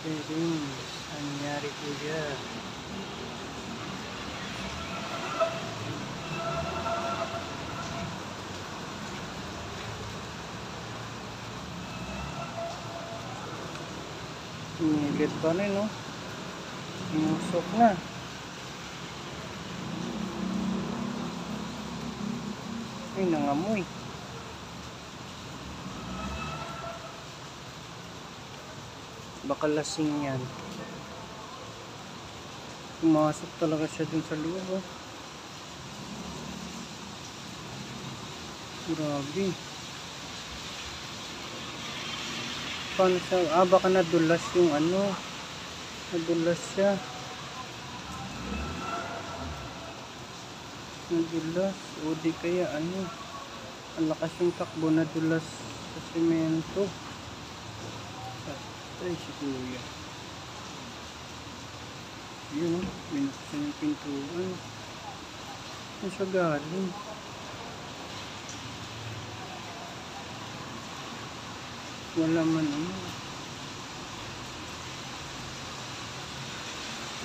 Settings. Anyari kuya. Nilit pa rin, no? Sinusok na. Ay, nangamoy. Baka lasing yan. Pumasok talaga siya dun sa loob, oh. Grabe. Paano siya? Baka nadulas yung ano. Nadulas siya. Nadulas. O di kaya ano. Ang lakas yung takbo, nadulas sa semento. Ay, si kuya. Yun, binuksan yung pintuan. Saan siya galing? Wala man ano.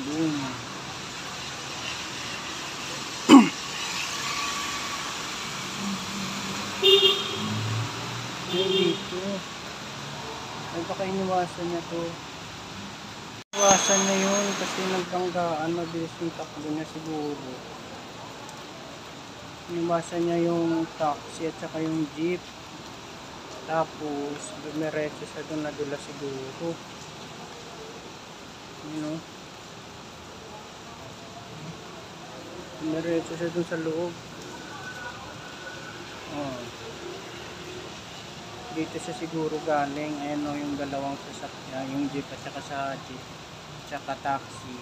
Boom. Ay, dito. Ay, baka iniwasan niya to. Iniwasan niya yun kasi nagbanggaan. Mabilis yung takbo niya siguro. Iniwasan niya yung taxi at saka yung jeep. Tapos, dumiretso siya doon, nadula siguro. You know? Dumiretso siya doon sa loob. Oh. Dito siya siguro galing. Ayan o, yung dalawang sasakyan, yung jeep at saka sa jeep. At saka taxi.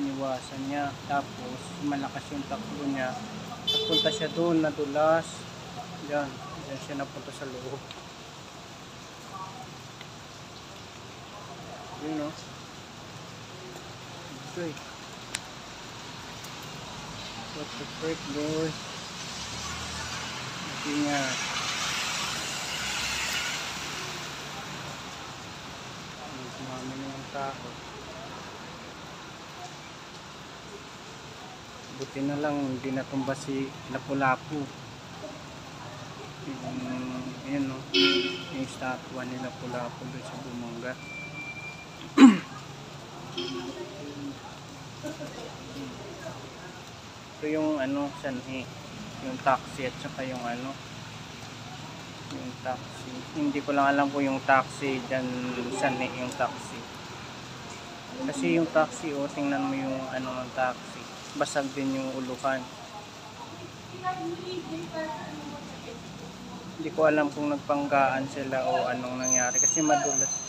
Iniwasan niya. Tapos, malakas yung takbo niya. Napunta siya doon, nadulas. Diyan. Diyan siya napunta sa loob. Yun o. Okay. What the frick, boy? Ingat. Sumami na yung tao. Buti na lang hindi natumba si Lapu-Lapu. Yun no, yung statwa ni Lapu-Lapu doon sa bumangga. Ito yung ano, sanhi, yung taxi at saka yung ano, yung taxi. Hindi ko lang alam kung yung taxi dyan, sanhi yung taxi. Kasi yung taxi, oh, tingnan mo yung ano ng taxi. Basag din yung ulukan. Hindi ko alam kung nagpanggaan sila o anong nangyari kasi madulas.